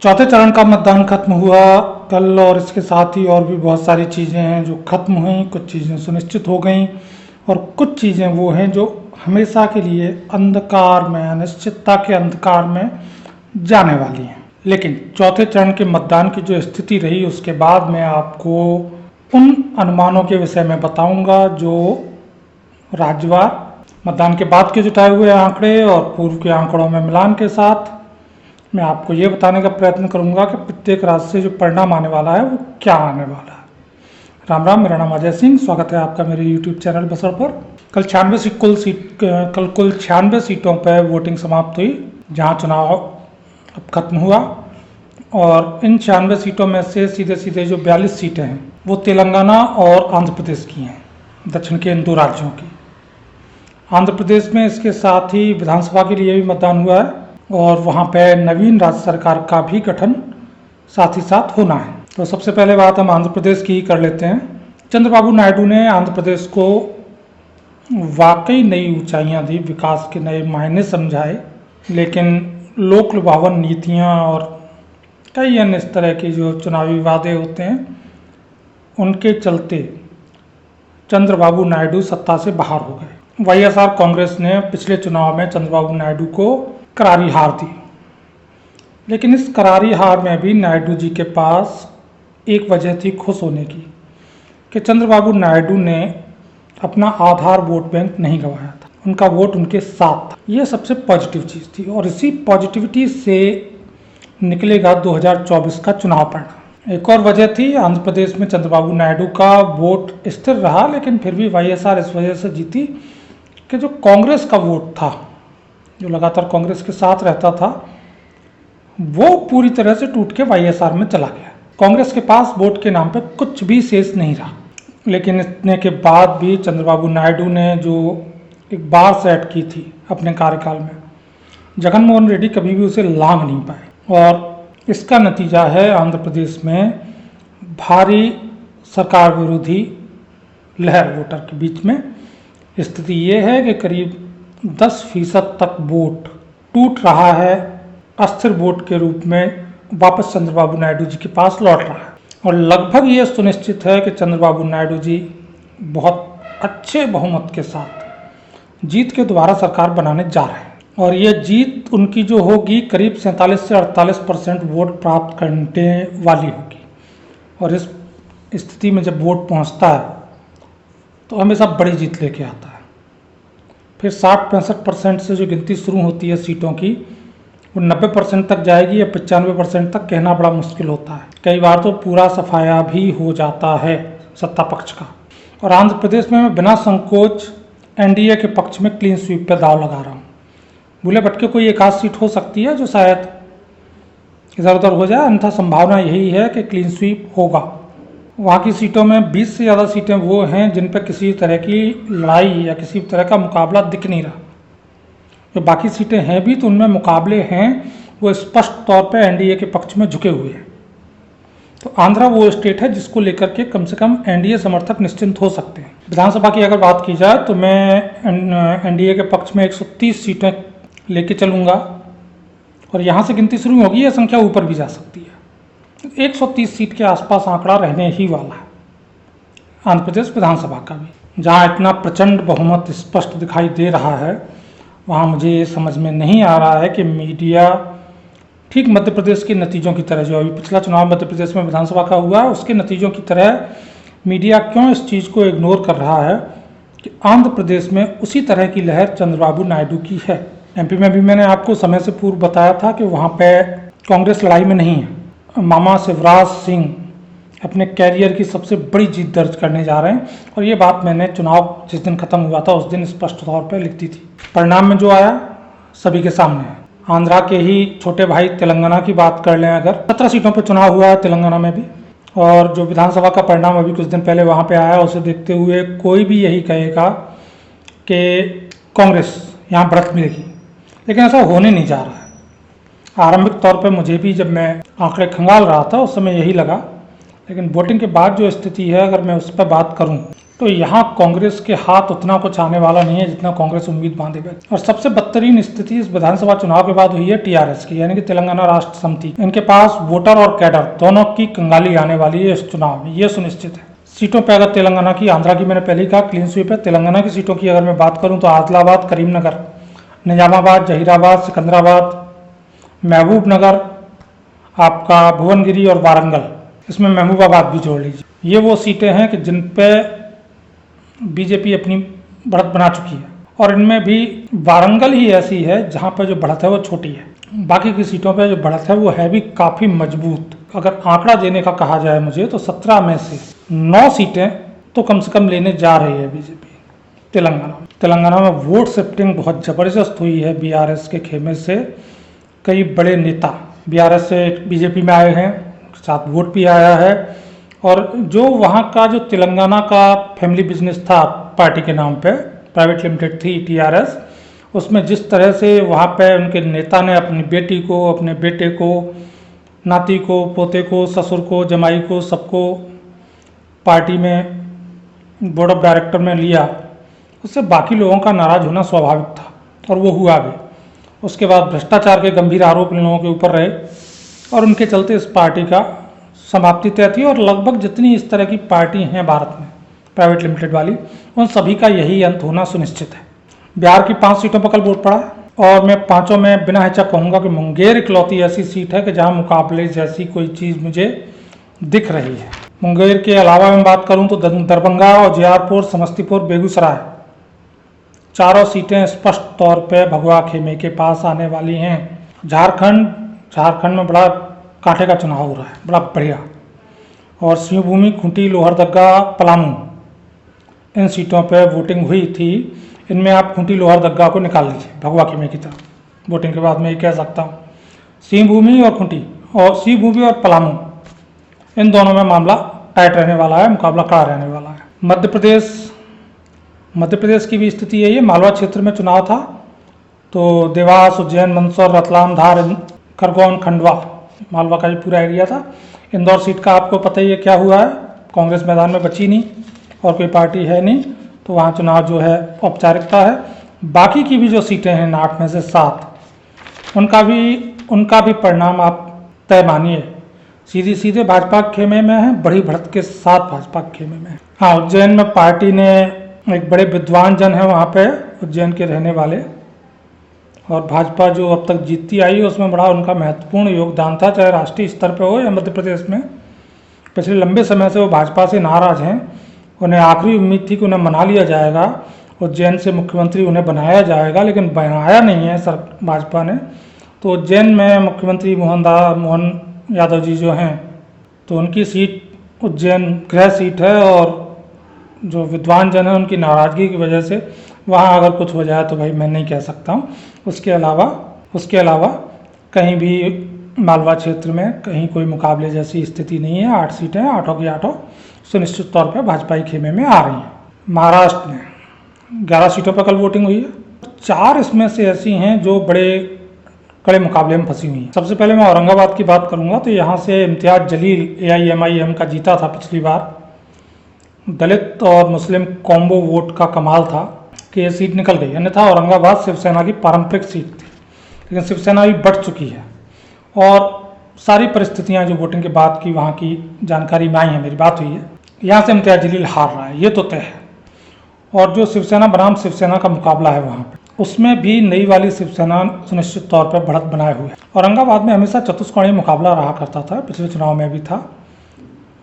चौथे चरण का मतदान खत्म हुआ कल और इसके साथ ही और भी बहुत सारी चीज़ें हैं जो खत्म हुई, कुछ चीज़ें सुनिश्चित हो गई और कुछ चीज़ें वो हैं जो हमेशा के लिए अंधकार में, अनिश्चितता के अंधकार में जाने वाली हैं। लेकिन चौथे चरण के मतदान की जो स्थिति रही उसके बाद मैं आपको उन अनुमानों के विषय में बताऊंगा जो राज्यवार मतदान के बाद के जुटाए हुए आंकड़े और पूर्व के आंकड़ों में मिलान के साथ मैं आपको ये बताने का प्रयत्न करूंगा कि प्रत्येक राज्य से जो परिणाम आने वाला है वो क्या आने वाला है। राम राम, मेरा नाम अजय सिंह, स्वागत है आपका मेरे YouTube चैनल बसर पर। कल कुल 96 सीटों पर वोटिंग समाप्त हुई जहां चुनाव अब खत्म हुआ और इन 96 सीटों में से सीधे जो 42 सीटें हैं वो तेलंगाना और आंध्र प्रदेश की हैं, दक्षिण के इन दो राज्यों की। आंध्र प्रदेश में इसके साथ ही विधानसभा के लिए भी मतदान हुआ है और वहाँ पे नवीन राज्य सरकार का भी गठन साथ ही साथ होना है। तो सबसे पहले बात हम आंध्र प्रदेश की ही कर लेते हैं। चंद्रबाबू नायडू ने आंध्र प्रदेश को वाकई नई ऊंचाइयां दी, विकास के नए मायने समझाए, लेकिन लोक लुभावन नीतियां और कई अन्य इस तरह की जो चुनावी वादे होते हैं उनके चलते चंद्रबाबू नायडू सत्ता से बाहर हो गए। वाईएसआर कांग्रेस ने पिछले चुनाव में चंद्रबाबू नायडू को करारी हार दी, लेकिन इस करारी हार में भी नायडू जी के पास एक वजह थी खुश होने की कि चंद्रबाबू नायडू ने अपना आधार वोट बैंक नहीं गंवाया था, उनका वोट उनके साथ था। ये सबसे पॉजिटिव चीज़ थी और इसी पॉजिटिविटी से निकलेगा 2024 का चुनाव परिणाम। एक और वजह थी, आंध्र प्रदेश में चंद्रबाबू नायडू का वोट स्थिर रहा, लेकिन फिर भी वाईएसआर इस वजह से जीती कि जो कांग्रेस का वोट था, जो लगातार कांग्रेस के साथ रहता था, वो पूरी तरह से टूट के वाईएसआर में चला गया। कांग्रेस के पास वोट के नाम पे कुछ भी शेष नहीं रहा। लेकिन इतने के बाद भी चंद्रबाबू नायडू ने जो एक बार सेट की थी अपने कार्यकाल में, जगनमोहन रेड्डी कभी भी उसे लांघ नहीं पाए और इसका नतीजा है आंध्र प्रदेश में भारी सरकार विरोधी लहर वोटर के बीच में। स्थिति ये है कि करीब 10% तक वोट टूट रहा है, अस्थिर वोट के रूप में वापस चंद्रबाबू नायडू जी के पास लौट रहा है और लगभग ये सुनिश्चित है कि चंद्रबाबू नायडू जी बहुत अच्छे बहुमत के साथ जीत के दोबारा सरकार बनाने जा रहे हैं और ये जीत उनकी जो होगी करीब 47 से 48% वोट प्राप्त करने वाली होगी। और इस स्थिति में जब वोट पहुंचता है तो हमेशा बड़ी जीत लेके आता है। फिर 60-65% से जो गिनती शुरू होती है सीटों की, वो 90% तक जाएगी या 95% तक कहना बड़ा मुश्किल होता है। कई बार तो पूरा सफाया भी हो जाता है सत्ता पक्ष का। और आंध्र प्रदेश में मैं बिना संकोच एनडीए के पक्ष में क्लीन स्वीप पे दाव लगा रहा हूँ। भूले भटके कोई एक आध सीट हो सकती है जो शायद इधर उधर हो जाए, अन्यथा संभावना यही है कि क्लीन स्वीप होगा। वहाँ की सीटों में 20 से ज़्यादा सीटें वो हैं जिन पर किसी तरह की लड़ाई या किसी तरह का मुकाबला दिख नहीं रहा। जो बाकी सीटें हैं भी तो उनमें मुकाबले हैं, वो स्पष्ट तौर पर एनडीए के पक्ष में झुके हुए हैं। तो आंध्रा वो स्टेट है जिसको लेकर के कम से कम एनडीए समर्थक निश्चिंत हो सकते हैं। विधानसभा की अगर बात की जाए तो मैं एनडीए के पक्ष में 130 सीटें लेके चलूँगा और यहाँ से गिनती शुरू होगी, यह संख्या ऊपर भी जा सकती है। 130 सीट के आसपास आंकड़ा रहने ही वाला है आंध्र प्रदेश विधानसभा का भी। जहाँ इतना प्रचंड बहुमत स्पष्ट दिखाई दे रहा है, वहाँ मुझे ये समझ में नहीं आ रहा है कि मीडिया ठीक मध्य प्रदेश के नतीजों की तरह, जो अभी पिछला चुनाव मध्य प्रदेश में विधानसभा का हुआ है उसके नतीजों की तरह मीडिया क्यों इस चीज़ को इग्नोर कर रहा है कि आंध्र प्रदेश में उसी तरह की लहर चंद्रबाबू नायडू की है। एमपी में भी मैंने आपको समय से पूर्व बताया था कि वहाँ पे कांग्रेस लड़ाई में नहीं है। मामा शिवराज सिंह अपने कैरियर की सबसे बड़ी जीत दर्ज करने जा रहे हैं और ये बात मैंने चुनाव जिस दिन खत्म हुआ था उस दिन स्पष्ट तौर पर लिख दी थी। परिणाम में जो आया सभी के सामने है। आंध्रा के ही छोटे भाई तेलंगाना की बात कर लें, अगर 17 सीटों पर चुनाव हुआ है तेलंगाना में भी, और जो विधानसभा का परिणाम अभी कुछ दिन पहले वहाँ पे आया, उसे देखते हुए कोई भी यही कहेगा कि कांग्रेस यहाँ बढ़त मिलेगी, लेकिन ऐसा होने नहीं जा रहा है। आरंभिक तौर पे मुझे भी जब मैं आंकड़े खंगाल रहा था उस समय यही लगा, लेकिन वोटिंग के बाद जो स्थिति है अगर मैं उस पर बात करूं तो यहाँ कांग्रेस के हाथ उतना कुछ आने वाला नहीं है जितना कांग्रेस उम्मीद बांधे गए। और सबसे बदतरीन स्थिति इस विधानसभा चुनाव के बाद हुई है टीआरएस की, यानी कि तेलंगाना राष्ट्र समिति। इनके पास वोटर और कैडर दोनों की कंगाली आने वाली है इस चुनाव में, ये सुनिश्चित है। सीटों पे अगर तेलंगाना की, आंध्रा की मैंने पहले ही कहा क्लीन स्वीप है। तेलंगाना की सीटों की अगर मैं बात करूं तो आदिलाबाद, करीमनगर, निजामाबाद, जहीराबाद, सिकंदराबाद, महबूब नगर, आपका भुवनगिरी और वारंगल, इसमें महबूबाबाद भी जोड़ लीजिए। ये वो सीटें हैं कि जिन पे बीजेपी अपनी बढ़त बना चुकी है, और इनमें भी वारंगल ही ऐसी है जहां पर जो बढ़त है वो छोटी है। बाकी की सीटों पे जो बढ़त है वो है भी काफ़ी मजबूत। अगर आंकड़ा देने का कहा जाए मुझे तो 17 में से 9 सीटें तो कम से कम लेने जा रही है बीजेपी तेलंगाना में। वोट शिफ्टिंग बहुत ज़बरदस्त हुई है बीआरएस के खेमे से। कई बड़े नेता बीआरएस से बीजेपी में आए हैं, साथ वोट भी आया है। और जो वहाँ का जो तेलंगाना का फैमिली बिजनेस था पार्टी के नाम पे, प्राइवेट लिमिटेड थी टीआरएस, उसमें जिस तरह से वहाँ पे उनके नेता ने अपनी बेटी को, अपने बेटे को, नाती को, पोते को, ससुर को, जमाई को, सबको पार्टी में बोर्ड ऑफ डायरेक्टर में लिया, उससे बाकी लोगों का नाराज होना स्वाभाविक था और वो हुआ भी। उसके बाद भ्रष्टाचार के गंभीर आरोप इन लोगों के ऊपर रहे और उनके चलते इस पार्टी का समाप्ति तय थी। और लगभग जितनी इस तरह की पार्टी हैं भारत में प्राइवेट लिमिटेड वाली, उन सभी का यही अंत होना सुनिश्चित है। बिहार की 5 सीटों पर कल वोट पड़ा और मैं 5 में बिना हिचक कहूँगा कि मुंगेर इकलौती ऐसी सीट है कि जहाँ मुकाबले जैसी कोई चीज़ मुझे दिख रही है। मुंगेर के अलावा मैं बात करूँ तो दरभंगा, उजियारपुर, समस्तीपुर, बेगूसराय, चारों सीटें स्पष्ट तौर पे भगवा खेमे के पास आने वाली हैं। झारखंड में बड़ा कांटे का चुनाव हो रहा है, बड़ा बढ़िया। और सिंहभूमि, खूंटी, लोहरदगा, पलामू, इन सीटों पे वोटिंग हुई थी। इनमें आप खूंटी, लोहरदगा को निकाल लीजिए भगवा खेमे की तरफ। वोटिंग के बाद मैं ये कह सकता हूँ सिंहभूमि और खूंटी और सिंहभूमि और पलामू, इन दोनों में मामला टाइट रहने वाला है, मुकाबला कड़ा रहने वाला है। मध्य प्रदेश की भी स्थिति यही है। मालवा क्षेत्र में चुनाव था तो देवास, उज्जैन, मंदसौर, रतलाम, धार, खरगोन, खंडवा, मालवा का जो पूरा एरिया था। इंदौर सीट का आपको पता ही है क्या हुआ है, कांग्रेस मैदान में बची नहीं और कोई पार्टी है नहीं, तो वहाँ चुनाव जो है औपचारिकता है। बाकी की भी जो सीटें हैं 8 में से 7, उनका भी परिणाम आप तय मानिए, सीधे भाजपा के खेमे में है, बड़ी बढ़त के साथ भाजपा के खेमे में है। हाँ, उज्जैन में पार्टी ने एक बड़े विद्वान जन है वहाँ पे उज्जैन के रहने वाले, और भाजपा जो अब तक जीतती आई है उसमें बड़ा उनका महत्वपूर्ण योगदान था, चाहे राष्ट्रीय स्तर पे हो या मध्य प्रदेश में। पिछले लंबे समय से वो भाजपा से नाराज हैं। उन्हें आखिरी उम्मीद थी कि उन्हें मना लिया जाएगा, उज्जैन से मुख्यमंत्री उन्हें बनाया जाएगा, लेकिन बनाया नहीं है भाजपा ने। तो उज्जैन में मुख्यमंत्री मोहन यादव जी जो हैं, तो उनकी सीट उज्जैन गृह सीट है, और जो विद्वान जन है उनकी नाराज़गी की वजह से वहाँ अगर कुछ हो जाए तो भाई मैं नहीं कह सकता हूँ। उसके अलावा कहीं भी मालवा क्षेत्र में कहीं कोई मुकाबले जैसी स्थिति नहीं है। 8 सीटें हैं, 8 की 8 सुनिश्चित तौर पर भाजपाई खेमे में आ रही हैं। महाराष्ट्र में 11 सीटों पर कल वोटिंग हुई है। 4 इसमें से ऐसी हैं जो बड़े कड़े मुकाबले में फंसी हुई हैं। सबसे पहले मैं औरंगाबाद की बात करूंगा तो यहाँ से इम्तियाज जलील AIMIM का जीता था पिछली बार। दलित और मुस्लिम कॉम्बो वोट का कमाल था कि ये सीट निकल गई, अन्यथा औरंगाबाद शिवसेना की पारंपरिक सीट थी, लेकिन शिवसेना भी बढ़ चुकी है। और सारी परिस्थितियाँ जो वोटिंग के बाद की वहाँ की जानकारी में आई हैं, मेरी बात हुई है, यहाँ से इम्तियाज जलील हार रहा है, ये तो तय है। और जो शिवसेना बनाम शिवसेना का मुकाबला है वहाँ पे, उसमें भी नई वाली शिवसेना सुनिश्चित तौर पर बढ़त बनाए हुए है। औरंगाबाद में हमेशा चतुष्कोणीय मुकाबला रहा करता था, पिछले चुनाव में भी था,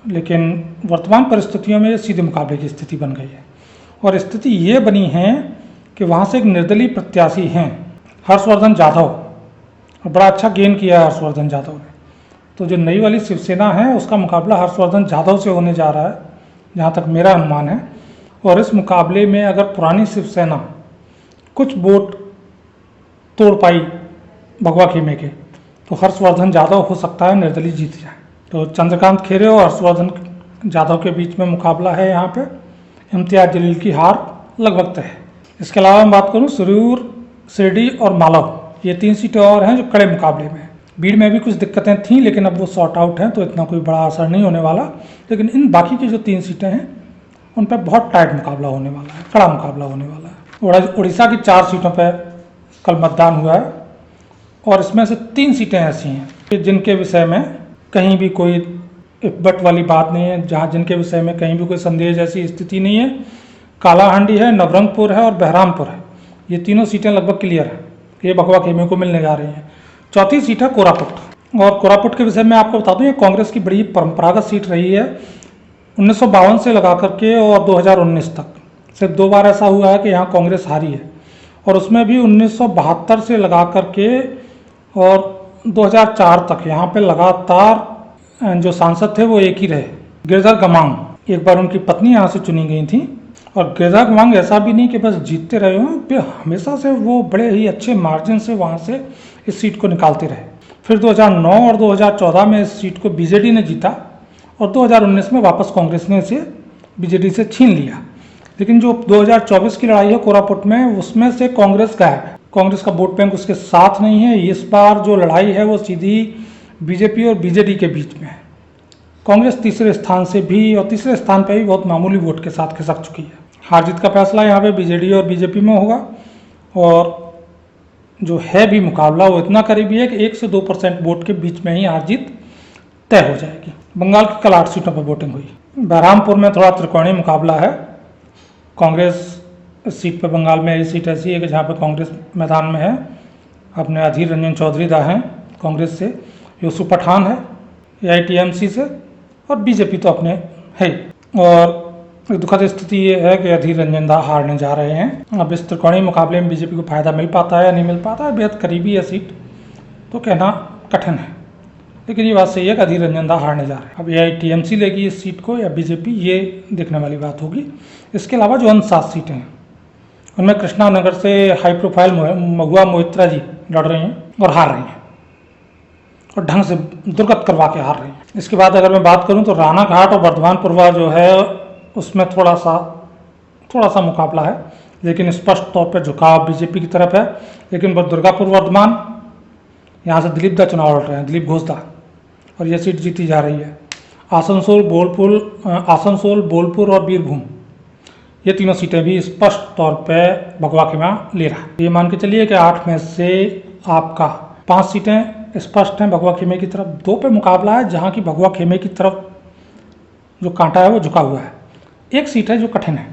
लेकिन वर्तमान परिस्थितियों में सीधे मुकाबले की स्थिति बन गई है। और स्थिति ये बनी है कि वहाँ से एक निर्दलीय प्रत्याशी हैं हर्षवर्धन जाधव, और बड़ा अच्छा गेन किया है हर्षवर्धन जाधव ने। तो जो नई वाली शिवसेना है उसका मुकाबला हर्षवर्धन जाधव से होने जा रहा है, जहाँ तक मेरा अनुमान है। और इस मुकाबले में अगर पुरानी शिवसेना कुछ वोट तोड़ पाई भगवा खेमे के, तो हर्षवर्धन जाधव हो सकता है निर्दलीय जीत जाए। तो चंद्रकांत खैरे और हर्षवर्धन जाधव के बीच में मुकाबला है यहाँ पे। इम्तियाज जलील की हार लगभग तय है। इसके अलावा मैं बात करूँ सुरूर, शिरडी और मालव, ये 3 सीटें और हैं जो कड़े मुकाबले में हैं। भीड़ में भी कुछ दिक्कतें थीं, लेकिन अब वो सॉर्ट आउट हैं, तो इतना कोई बड़ा असर नहीं होने वाला। लेकिन इन बाकी की जो 3 सीटें हैं उन पर बहुत टाइट मुकाबला होने वाला है, कड़ा मुकाबला होने वाला है। उड़ीसा की 4 सीटों पर कल मतदान हुआ है और इसमें से 3 सीटें ऐसी हैं कि जिनके विषय में कहीं भी कोई इकबट वाली बात नहीं है, जहाँ जिनके विषय में कहीं भी कोई संदेह जैसी स्थिति नहीं है। कालाहांडी है, नवरंगपुर है और बहरामपुर है, ये तीनों सीटें लगभग क्लियर हैं, ये भगवा खेमे को मिलने जा रही हैं। चौथी सीट है कोरापुट, और कोरापुट के विषय में आपको बता दूं, ये कांग्रेस की बड़ी परंपरागत सीट रही है 1952 से लगा करके और 2019 तक। सिर्फ 2 बार ऐसा हुआ है कि यहाँ कांग्रेस हारी है, और उसमें भी 1972 से लगा करके और 2004 तक यहाँ पे लगातार जो सांसद थे वो एक ही रहे, गिरधर गमांग। एक बार उनकी पत्नी यहाँ से चुनी गई थी, और गिरधर गमांग ऐसा भी नहीं कि बस जीतते रहे हों, फिर हमेशा से वो बड़े ही अच्छे मार्जिन से वहाँ से इस सीट को निकालते रहे। फिर 2009 और 2014 में इस सीट को बीजेडी ने जीता, और 2019 में वापस कांग्रेस ने इसे बीजेडी से छीन लिया। लेकिन जो 2024 की लड़ाई है कोरापुट में, उसमें से कांग्रेस गायब है, कांग्रेस का वोट बैंक उसके साथ नहीं है। इस बार जो लड़ाई है वो सीधी बीजेपी और बीजेडी के बीच में है। कांग्रेस तीसरे स्थान से भी, और तीसरे स्थान पर भी बहुत मामूली वोट के साथ खिसक चुकी है। हार जीत का फैसला यहाँ पे बीजेडी और बीजेपी में होगा, और जो है भी मुकाबला वो इतना करीबी है कि 1 से 2% वोट के बीच में ही हार जीत तय हो जाएगी। बंगाल की कल 8 सीटों पर वोटिंग हुई। बहरामपुर में थोड़ा त्रिकोणीय मुकाबला है। कांग्रेस इस सीट पर, बंगाल में ये सीट ऐसी है कि जहाँ पर कांग्रेस मैदान में है, अपने अधीर रंजन चौधरी दा हैं कांग्रेस से, यूसुफ पठान है AITMC से, और बीजेपी तो अपने है। और एक दुखद स्थिति ये है कि अधीर रंजन दा हारने जा रहे हैं। अब इस त्रिकोणीय मुकाबले में बीजेपी को फायदा मिल पाता है या नहीं मिल पाता है, बेहद करीबी है सीट, तो कहना कठिन है। लेकिन ये बात सही है कि अधीर रंजन दा हारने जा रहे हैं। अब AITMC लेगी इस सीट को या बीजेपी, ये देखने वाली बात होगी। इसके अलावा जो अन्य 7 सीटें हैं उनमें कृष्णा नगर से हाई प्रोफाइल महुआ मोहित्रा जी लड़ रही हैं और हार रही हैं, और ढंग से दुर्गत करवा के हार रही हैं। इसके बाद अगर मैं बात करूं तो राणा घाट और वर्धमान पूर्वा जो है उसमें थोड़ा सा मुकाबला है, लेकिन स्पष्ट तौर पर झुकाव बीजेपी की तरफ है। लेकिन दुर्गापुर वर्धमान, यहाँ से दिलीप दा चुनाव लड़ रहे हैं, दिलीप घोष दा, और यह सीट जीती जा रही है। आसनसोल, बोलपुर और बीरभूम, ये तीनों सीटें भी स्पष्ट तौर पर भगवा खेमा ले रहा है। ये मान के चलिए कि 8 में से आपका 5 सीटें स्पष्ट हैं भगवा खेमे की तरफ, 2 पे मुकाबला है जहाँ की भगवा खेमे की तरफ जो कांटा है वो झुका हुआ है। एक सीट है जो कठिन है,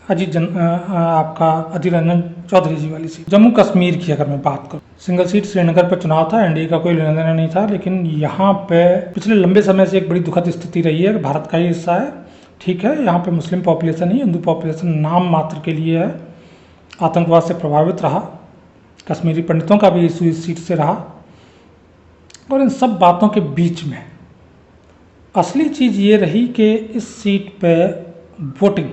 आपका अधीर रंजन चौधरी जी वाली सीट। जम्मू कश्मीर की अगर मैं बात करूँ, सिंगल सीट श्रीनगर पर चुनाव था, एनडीए का कोई लेना देना नहीं था, लेकिन यहाँ पे पिछले लंबे समय से एक बड़ी दुखद स्थिति रही है कि भारत का ही हिस्सा है, ठीक है, यहाँ पे मुस्लिम पॉपुलेशन ही, हिंदू पॉपुलेशन नाम मात्र के लिए है, आतंकवाद से प्रभावित रहा, कश्मीरी पंडितों का भी इशू इस सीट से रहा। और इन सब बातों के बीच में असली चीज़ ये रही कि इस सीट पे वोटिंग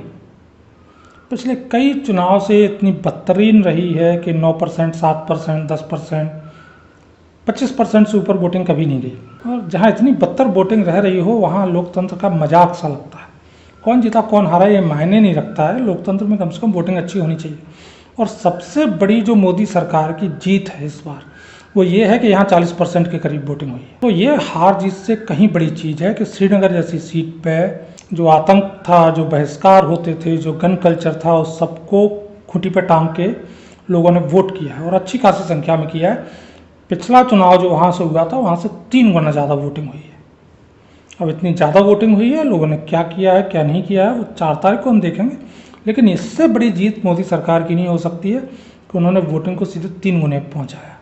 पिछले कई चुनाव से इतनी बदतरीन रही है कि 9%, 7%, 10%, 25% से ऊपर वोटिंग कभी नहीं गई। और जहाँ इतनी बदतर वोटिंग रह रही हो वहाँ लोकतंत्र का मजाक सा लगता है। कौन जीता कौन हारा ये मायने नहीं रखता है, लोकतंत्र में कम से कम वोटिंग अच्छी होनी चाहिए। और सबसे बड़ी जो मोदी सरकार की जीत है इस बार, वो ये है कि यहाँ 40% के करीब वोटिंग हुई है। तो ये हार जीत से कहीं बड़ी चीज़ है कि श्रीनगर जैसी सीट पे जो आतंक था, जो बहिष्कार होते थे, जो गन कल्चर था, उस सबको खूंटी पे टांग के लोगों ने वोट किया है, और अच्छी खासी संख्या में किया है। पिछला चुनाव जो वहाँ से हुआ था, वहाँ से 3 गुना ज़्यादा वोटिंग हुई है। अब इतनी ज़्यादा वोटिंग हुई है, लोगों ने क्या किया है क्या नहीं किया है वो 4 तारीख को हम देखेंगे। लेकिन इससे बड़ी जीत मोदी सरकार की नहीं हो सकती है कि उन्होंने वोटिंग को सीधे 3 गुने पहुँचाया।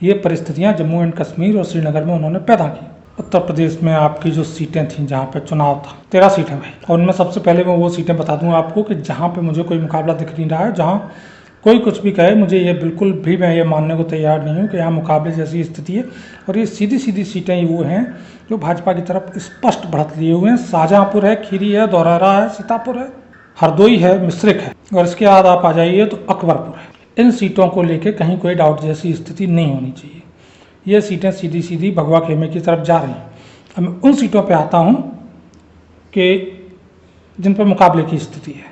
ये परिस्थितियाँ जम्मू एंड कश्मीर और श्रीनगर में उन्होंने पैदा की। उत्तर प्रदेश में आपकी जो सीटें थीं जहाँ पे चुनाव था, 13 सीटें भाई, और उनमें सबसे पहले मैं वो सीटें बता दूँ आपको कि जहाँ पे मुझे कोई मुकाबला दिख नहीं रहा है, जहाँ कोई कुछ भी कहे, मुझे ये बिल्कुल भी, मैं ये मानने को तैयार नहीं हूँ कि यहाँ मुकाबले जैसी स्थिति है। और ये सीधी सीधी सीटें वो हैं जो भाजपा की तरफ स्पष्ट बढ़त लिए हुए हैं। शाहजहाँपुर है, खीरी है, धौरहरा है, सीतापुर है, हरदोई है, मिश्रिक है, और इसके बाद आप आ जाइए तो अकबरपुर है। इन सीटों को लेके कहीं कोई डाउट जैसी स्थिति नहीं होनी चाहिए। ये सीटें सीधी सीधी भगवा खेमे की तरफ जा रही हैं। अब मैं उन सीटों पे आता हूँ कि जिन पर मुकाबले की स्थिति है।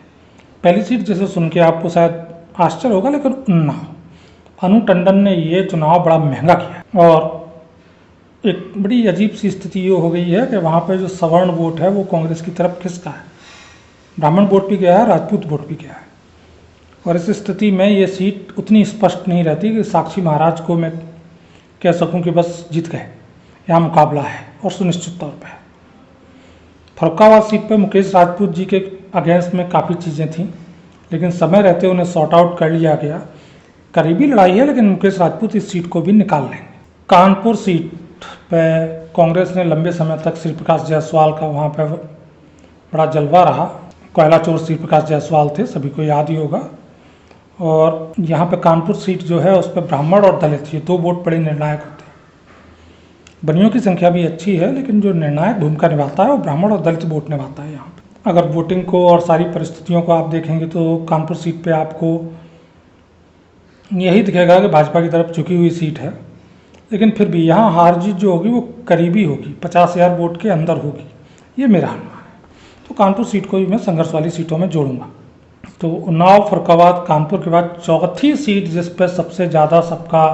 पहली सीट जिसे सुन के आपको शायद आश्चर्य होगा, लेकिन उन्नाव, अनु टंडन ने ये चुनाव बड़ा महंगा किया, और एक बड़ी अजीब सी स्थिति ये हो गई है कि वहाँ पे जो सवर्ण वोट है वो कांग्रेस की तरफ खिसका है। ब्राह्मण वोट भी गया है, राजपूत वोट भी गया है। और इस स्थिति में ये सीट उतनी स्पष्ट नहीं रहती कि साक्षी महाराज को मैं कह सकूं कि बस जीत गए। यहाँ मुकाबला है और सुनिश्चित तौर पर। फर्रुखाबाद सीट पर मुकेश राजपूत जी के अगेंस्ट में काफ़ी चीज़ें थीं, लेकिन समय रहते उन्हें सॉर्ट आउट कर लिया गया। करीबी लड़ाई है, लेकिन मुकेश राजपूत इस सीट को भी निकाल लेंगे। कानपुर सीट पे कांग्रेस ने लंबे समय तक श्री प्रकाश जायसवाल का वहाँ पर बड़ा जलवा रहा। कोयला चोर श्री प्रकाश जायसवाल थे, सभी को याद ही होगा। और यहाँ पे कानपुर सीट जो है उस पर ब्राह्मण और दलित ये 2 वोट बड़े निर्णायक होते हैं। बनियों की संख्या भी अच्छी है, लेकिन जो निर्णायक भूमिका निभाता है वो ब्राह्मण और दलित वोट निभाता है। यहाँ पे अगर वोटिंग को और सारी परिस्थितियों को आप देखेंगे तो कानपुर सीट पे आपको यही दिखेगा कि भाजपा की तरफ झुकी हुई सीट है, लेकिन फिर भी यहाँ हार जीत जो होगी वो करीबी होगी, 50,000 वोट के अंदर होगी, ये मेरा अनुमान है। तो कानपुर सीट को भी मैं संघर्ष वाली सीटों में जोड़ूंगा। तो उन्नाव, फर्रुखाबाद, कानपुर के बाद चौथी सीट जिस पर सबसे ज़्यादा सबका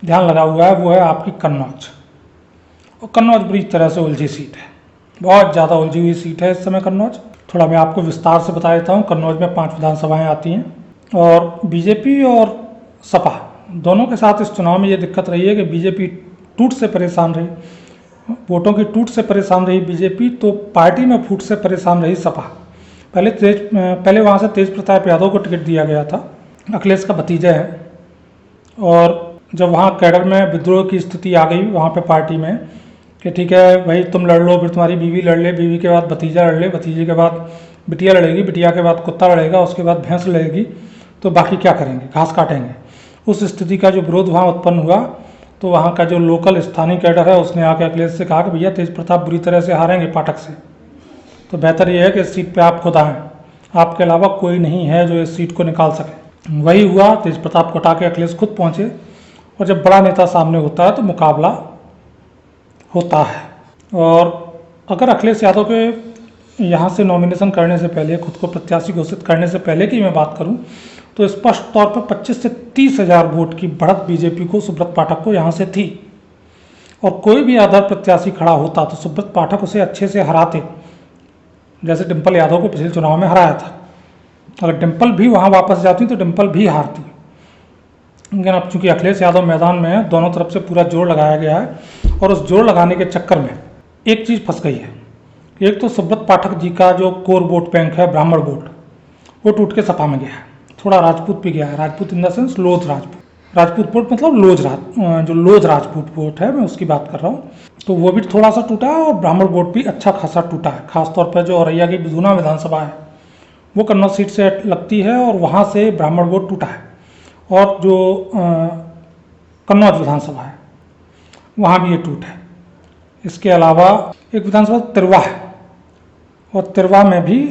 ध्यान लगा हुआ है वो है आपकी कन्नौज। और कन्नौज बुरी तरह से उलझी सीट है, बहुत ज़्यादा उलझी हुई सीट है इस समय कन्नौज। थोड़ा मैं आपको विस्तार से बता देता हूँ। कन्नौज में 5 विधानसभाएँ आती हैं और बीजेपी और सपा दोनों के साथ इस चुनाव में ये दिक्कत रही है कि बीजेपी टूट से परेशान रही, वोटों की टूट से परेशान रही बीजेपी, तो पार्टी में फूट से परेशान रही सपा। पहले वहाँ से तेज प्रताप यादव को टिकट दिया गया था, अखिलेश का भतीजा है। और जब वहाँ कैडर में विद्रोह की स्थिति आ गई वहाँ पे पार्टी में कि ठीक है भाई तुम लड़ लो, फिर तुम्हारी बीवी लड़ ले, बीवी के बाद भतीजा लड़ ले, भतीजे के बाद बिटिया लड़ेगी, बिटिया के बाद कुत्ता लड़ेगा, उसके बाद भैंस लड़ेगी, तो बाकी क्या करेंगे, घास काटेंगे। उस स्थिति का जो विरोध वहाँ उत्पन्न हुआ तो वहाँ का जो लोकल स्थानीय कैडर है उसने आके अखिलेश से कहा कि भैया तेज प्रताप बुरी तरह से हारेंगे पाठक से, तो बेहतर ये है कि इस सीट पे आप खुद आएँ, आपके अलावा कोई नहीं है जो इस सीट को निकाल सके। वही हुआ, तेज प्रताप को हटा के अखिलेश खुद पहुँचे। और जब बड़ा नेता सामने होता है तो मुकाबला होता है। और अगर अखिलेश यादव के यहाँ से नॉमिनेशन करने से पहले, खुद को प्रत्याशी घोषित करने से पहले की मैं बात करूँ तो स्पष्ट तौर पर 25 से 30,000 वोट की बढ़त बीजेपी को, सुब्रत पाठक को यहाँ से थी। और कोई भी आधार प्रत्याशी खड़ा होता तो सुब्रत पाठक उसे अच्छे से हराते, जैसे डिम्पल यादव को पिछले चुनाव में हराया था। अगर डिम्पल भी वहाँ वापस जाती तो डिम्पल भी हारती। लेकिन अब चूंकि अखिलेश यादव मैदान में है, दोनों तरफ से पूरा जोर लगाया गया है और उस जोर लगाने के चक्कर में एक चीज़ फंस गई है। एक तो सुब्रत पाठक जी का जो कोर वोट बैंक है, ब्राह्मण वोट, वो टूट के सपा में गया है। थोड़ा राजपूत भी गया है, Rajput in the sense Lodh Rajput, Rajput vote मतलब जो लोध राजपूत वोट है, मैं उसकी बात कर रहा हूँ। तो वो भी थोड़ा सा टूटा है और ब्राह्मण वोट भी अच्छा खासा टूटा है। खासतौर पर जो औरैया की बिधूना विधानसभा है वो कन्नौज सीट से लगती है और वहाँ से ब्राह्मण वोट टूटा है। और जो कन्नौज विधानसभा है वहाँ भी ये टूट है। इसके अलावा एक विधानसभा तिरवा है और तिरवा में भी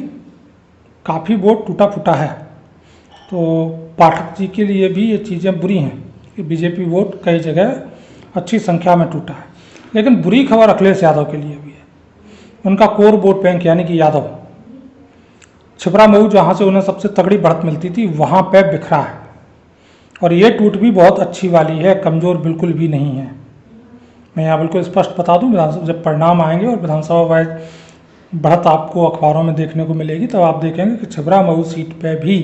काफ़ी वोट टूटा फूटा है। तो पाठक जी के लिए भी ये चीज़ें बुरी हैं कि बीजेपी वोट कई जगह अच्छी संख्या में टूटा है। लेकिन बुरी खबर अखिलेश यादव के लिए भी है। उनका कोर वोट बैंक यानी कि यादव, छिबरा मऊ जहाँ से उन्हें सबसे तगड़ी बढ़त मिलती थी वहाँ पे बिखरा है। और ये टूट भी बहुत अच्छी वाली है, कमज़ोर बिल्कुल भी नहीं है। मैं यहाँ बिल्कुल स्पष्ट बता दूँ, विधानसभा जब परिणाम आएंगे और विधानसभा वाइज बढ़त आपको अखबारों में देखने को मिलेगी तब आप देखेंगे कि छिबरा मऊ सीट पे भी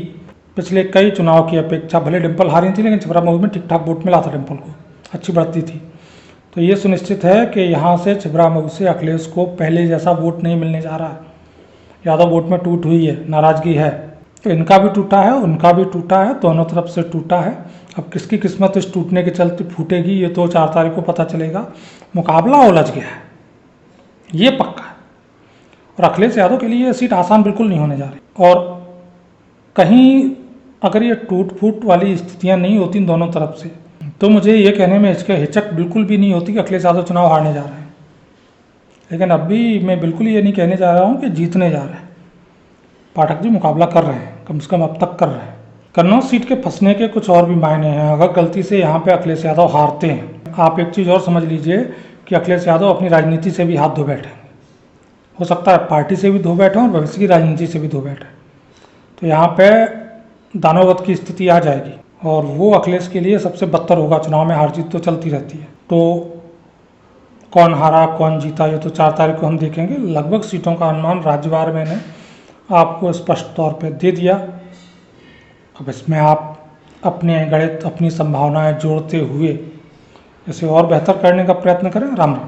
पिछले कई चुनाव की अपेक्षा, भले डिम्पल हारी थी लेकिन छिबरा मऊ में ठीक ठाक वोट मिला था, डिम्पल को अच्छी बढ़ती थी। तो ये सुनिश्चित है कि यहाँ से छिबरा मऊ से अखिलेश को पहले जैसा वोट नहीं मिलने जा रहा है। यादव वोट में टूट हुई है, नाराज़गी है। तो इनका भी टूटा है, उनका भी टूटा है, दोनों तरफ से टूटा है। अब किसकी किस्मत इस टूटने के चलते फूटेगी ये तो 4 तारीख को पता चलेगा। मुकाबला उलझ गया है, ये पक्का है। और अखिलेश यादव के लिए ये सीट आसान बिल्कुल नहीं होने जा रही। और कहीं अगर ये टूट फूट वाली स्थितियाँ नहीं होती दोनों तरफ से तो मुझे ये कहने में हिचक बिल्कुल भी नहीं होती कि अखिलेश यादव चुनाव हारने जा रहे हैं। लेकिन अब भी मैं बिल्कुल ये नहीं कहने जा रहा हूँ कि जीतने जा रहे हैं। पाठक जी मुकाबला कर रहे हैं, कम से कम अब तक कर रहे हैं। कन्नौज सीट के फंसने के कुछ और भी मायने हैं। अगर गलती से यहाँ पे अखिलेश यादव हारते हैं, आप एक चीज़ और समझ लीजिए कि अखिलेश यादव अपनी राजनीति से भी हाथ धो बैठे। हो सकता है पार्टी से भी धो बैठे और भविष्य की राजनीति से भी धो बैठे। तो यहाँ पे दानववत की स्थिति आ जाएगी और वो अखिलेश के लिए सबसे बदतर होगा। चुनाव में हार जीत तो चलती रहती है। तो कौन हारा कौन जीता ये तो 4 तारीख को हम देखेंगे। लगभग सीटों का अनुमान राज्यवार मैंने आपको स्पष्ट तौर पे दे दिया। अब इसमें आप अपने गणित, अपनी संभावनाएं जोड़ते हुए इसे और बेहतर करने का प्रयत्न करें। राम राम।